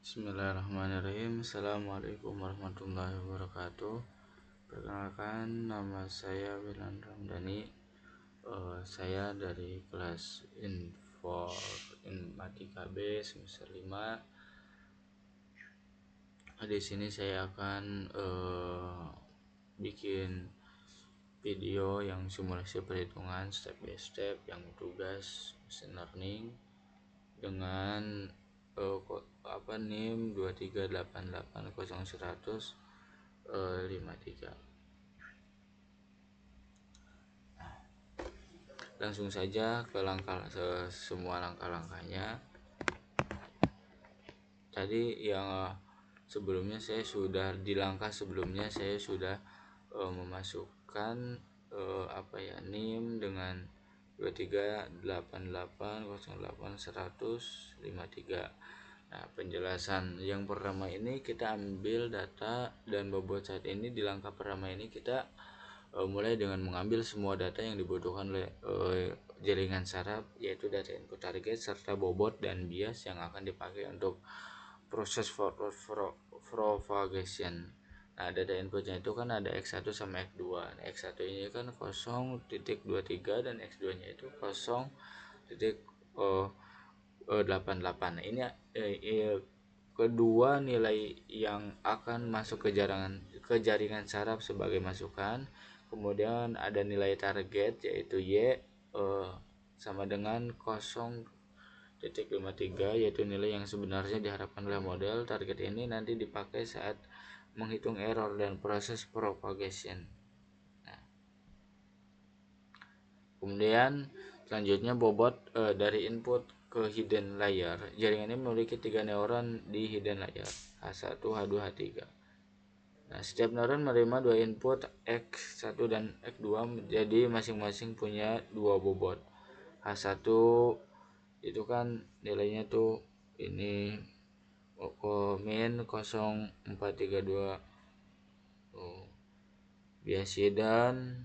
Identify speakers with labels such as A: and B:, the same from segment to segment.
A: Bismillahirrahmanirrahim. Assalamualaikum warahmatullahi wabarakatuh. Perkenalkan, nama saya Wilan Ramdhani. Saya dari kelas Informatika B semester 5. Di sini saya akan bikin video yang simulasi perhitungan step by step yang tugas machine learning dengan NIM 238800153. Langsung saja ke semua langkah-langkahnya. Tadi yang sebelumnya saya sudah di langkah sebelumnya saya sudah memasukkan NIM dengan 238808153. Nah, penjelasan yang pertama ini kita ambil data dan bobot saat ini. Di langkah pertama ini kita mulai dengan mengambil semua data yang dibutuhkan oleh jaringan saraf, yaitu data input target serta bobot dan bias yang akan dipakai untuk proses propagation. Nah, data inputnya itu kan ada X1 sama X2. Nah, X1 ini kan 0.23 dan X2 nya itu 0.88. Nah, ini kedua nilai yang akan masuk ke jaringan saraf sebagai masukan. Kemudian ada nilai target yaitu Y sama dengan 0.53, yaitu nilai yang sebenarnya diharapkan oleh model. Target ini nanti dipakai saat menghitung error dan proses propagation. Nah, kemudian selanjutnya bobot dari input ke hidden layer. Jaringan ini memiliki 3 neuron di hidden layer, H1, H2, H3. Nah, setiap neuron menerima 2 input X1 dan X2, jadi masing-masing punya 2 bobot. H1 itu kan nilainya tuh ini min 0432 biasi, dan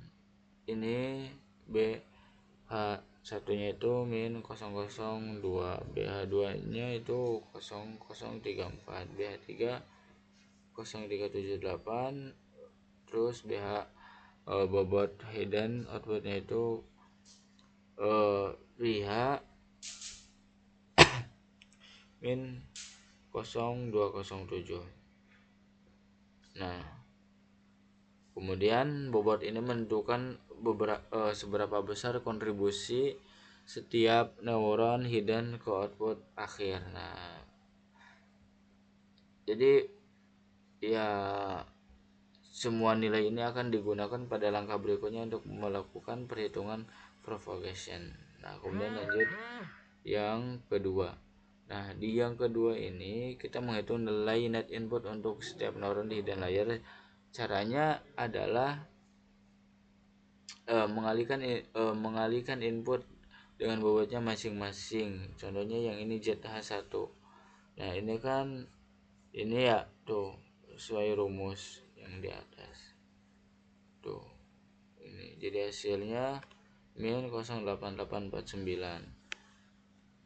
A: ini BH satunya itu min 002, BH2 nya itu 0034, BH3 0378, terus BH bobot hidden outputnya itu BH min 0207. Nah, kemudian bobot ini menentukan seberapa besar kontribusi setiap neuron hidden ke output akhir. Nah, jadi ya semua nilai ini akan digunakan pada langkah berikutnya untuk melakukan perhitungan propagation. Nah, kemudian lanjut yang kedua. Nah, di yang kedua ini kita menghitung nilai net input untuk setiap neuron di hidden layer. Caranya adalah mengalihkan input dengan bobotnya masing-masing. Contohnya yang ini ZH1. Nah, ini kan ini ya tuh sesuai rumus yang di atas. Tuh. Ini jadi hasilnya min 08849.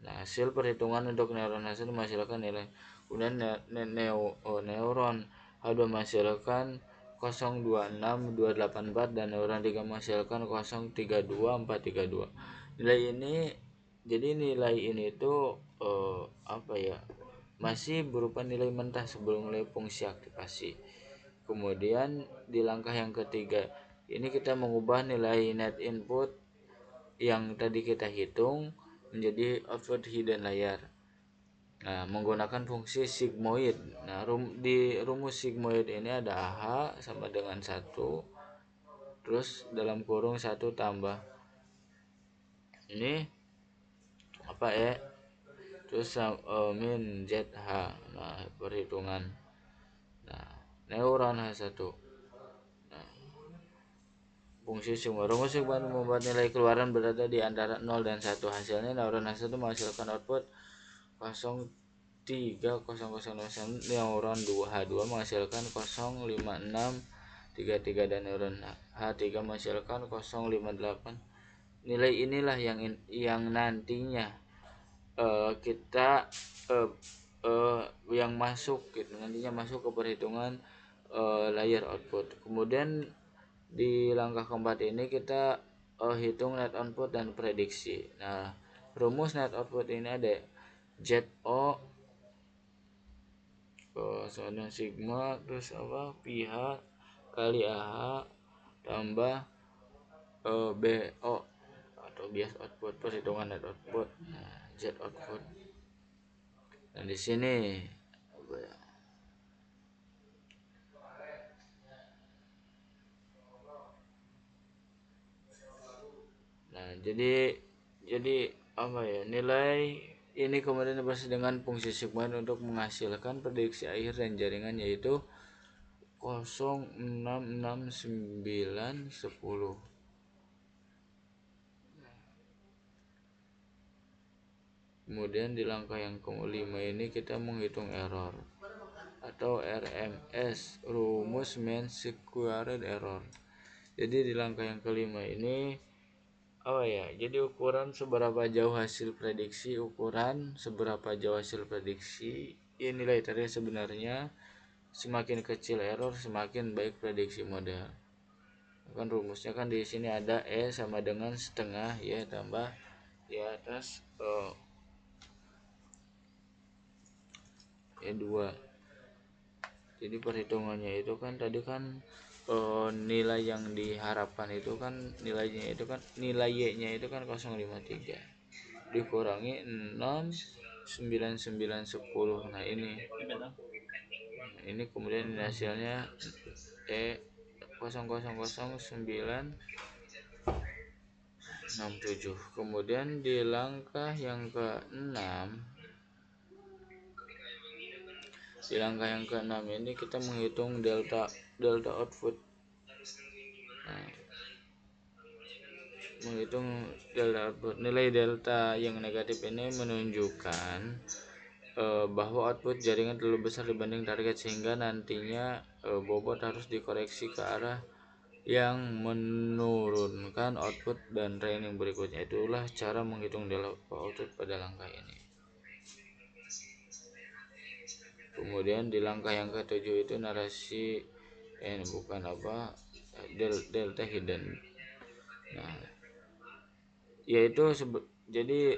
A: Nah, hasil perhitungan untuk neuron hasil menghasilkan nilai. Kemudian neuron H2 menghasilkan 026284 dan neuron 3 menghasilkan 032432. Nilai ini, jadi nilai ini tuh masih berupa nilai mentah sebelum mulai fungsi aktivasi. Kemudian di langkah yang ketiga ini kita mengubah nilai net input yang tadi kita hitung menjadi output hidden layer. Nah, menggunakan fungsi sigmoid. Nah, di rumus sigmoid ini ada AH sama dengan 1, terus dalam kurung 1 tambah ini terus min ZH. Nah, perhitungan. Nah, neuron H1. Nah, fungsi sigmoid. Rumus sigmoid membuat nilai keluaran berada di antara 0 dan 1. Hasilnya neuron H1 menghasilkan output 030009, neuron H2 menghasilkan 05633 dan neuron H3 menghasilkan 058. Nilai inilah yang nantinya kita yang masuk gitu, nantinya masuk ke perhitungan layer output. Kemudian di langkah keempat ini kita hitung net output dan prediksi. Nah, rumus net output ini ada ZO sama sigma terus apa pH kali AH tambah BO atau bias output, perhitungan net output. Nah, Z output. Dan di sini apa ya? Nah, jadi apa ya? Nilai ini kemudian dibalas dengan fungsi sigma untuk menghasilkan prediksi akhir dan jaringan, yaitu 0,66910. Kemudian di langkah yang kelima ini kita menghitung error atau RMS, rumus mean squared error. Jadi di langkah yang kelima ini jadi ukuran seberapa jauh hasil prediksi, ya nilai tadi sebenarnya semakin kecil error semakin baik prediksi model. Kan rumusnya kan di sini ada E sama dengan setengah ya tambah di atas E2. Jadi perhitungannya itu kan tadi kan nilai yang diharapkan itu kan nilai Y-nya itu kan 0,53 dikurangi 69910. Nah, ini kemudian hasilnya 0,00967. Kemudian di langkah yang keenam ini kita menghitung delta output. Nah, menghitung delta output. Nilai delta yang negatif ini menunjukkan bahwa output jaringan terlalu besar dibanding target, sehingga nantinya bobot harus dikoreksi ke arah yang menurunkan output dan training berikutnya. Itulah cara menghitung delta output pada langkah ini. Kemudian di langkah yang ketujuh itu narasi delta hidden. Nah, yaitu jadi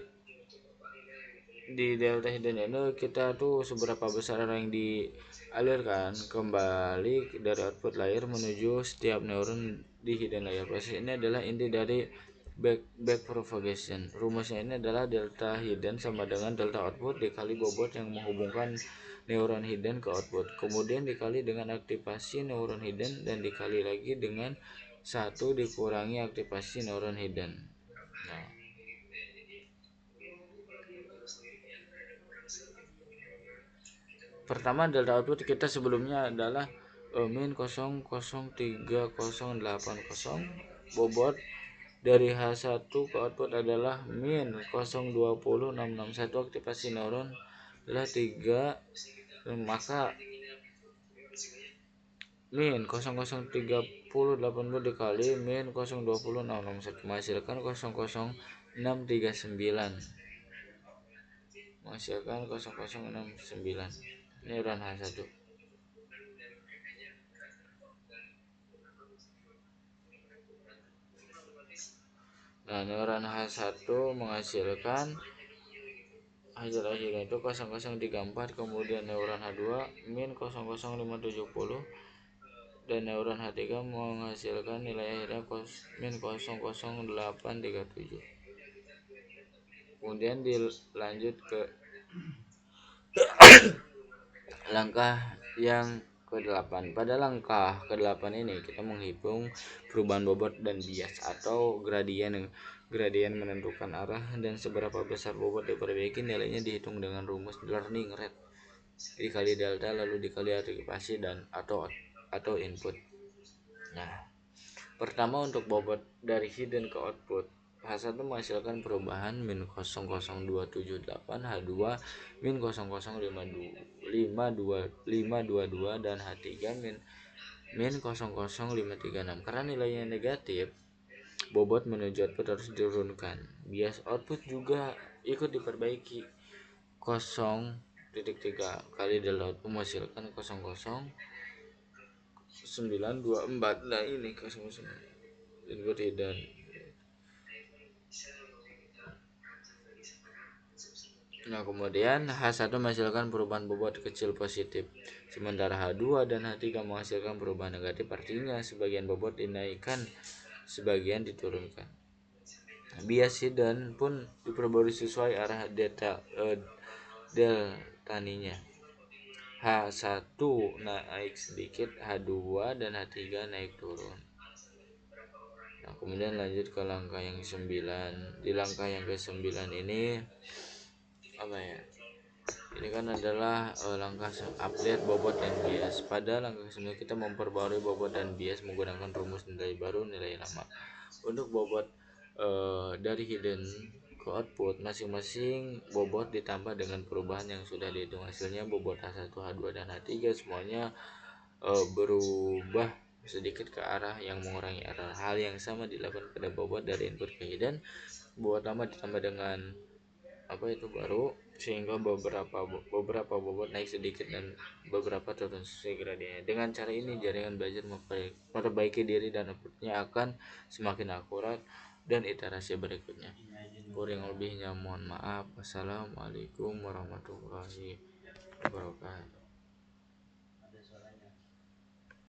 A: di delta hidden ini kita tuh seberapa besar yang dialirkan kembali dari output layer menuju setiap neuron di hidden layer. Proses ini adalah inti dari back propagation. Rumusnya ini adalah delta hidden sama dengan delta output dikali bobot yang menghubungkan neuron hidden ke output, kemudian dikali dengan aktivasi neuron hidden dan dikali lagi dengan 1 dikurangi aktivasi neuron hidden. Nah, pertama delta output kita sebelumnya adalah min 0,03080, bobot dari H1 ke output adalah min 0,20661, aktivasi neuron adalah 3, maka min 0,03080 dikali min 0,20661 menghasilkan 0,0639 neuron H1. Nah, neuron H1 menghasilkan hasil akhirnya itu 0034, kemudian neuron H2 min 00570 dan neuron H3 menghasilkan nilai akhirnya min 00837. Kemudian dilanjut ke langkah yang ke-8. Pada langkah ke-8 ini kita menghitung perubahan bobot dan bias atau gradien menentukan arah dan seberapa besar bobot diperbaiki. Nilainya dihitung dengan rumus learning rate dikali delta lalu dikali aktivasi dan atau input. Nah, pertama untuk bobot dari hidden ke output, H1 menghasilkan perubahan min 00278, H2 min 00522 dan H3 min 00536. Karena nilainya negatif, bobot menuju output harus diturunkan. Bias output juga ikut diperbaiki 0 kali delta menghasilkan 0,0924. Nah ini 0,9 input hidden. Nah kemudian H1 menghasilkan perubahan bobot kecil positif, sementara H2 dan H3 menghasilkan perubahan negatif, artinya sebagian bobot dinaikkan, sebagian diturunkan. Bias hidden pun diperbarui sesuai arah deltaninya. H1 naik sedikit, H2 dan H3 naik turun. Nah kemudian lanjut ke langkah yang 9. Di langkah yang ke-9 ini apa ya, ini kan adalah langkah update bobot dan bias. Pada langkah ke-9 kita memperbarui bobot dan bias menggunakan rumus nilai baru, nilai lama. Untuk bobot dari hidden ke output, masing-masing bobot ditambah dengan perubahan yang sudah dihitung. Hasilnya bobot H1, H2 dan H3 semuanya berubah sedikit ke arah yang mengurangi error. Hal yang sama dilakukan pada bobot dari input ke hidden. Bobot lama ditambah dengan itu baru, sehingga beberapa bobot naik sedikit dan beberapa turun sesuai gradiennya. Dengan cara ini jaringan belajar memperbaiki diri dan outputnya akan semakin akurat dan iterasi berikutnya. Kurang lebihnya mohon maaf. Wassalamualaikum warahmatullahi wabarakatuh.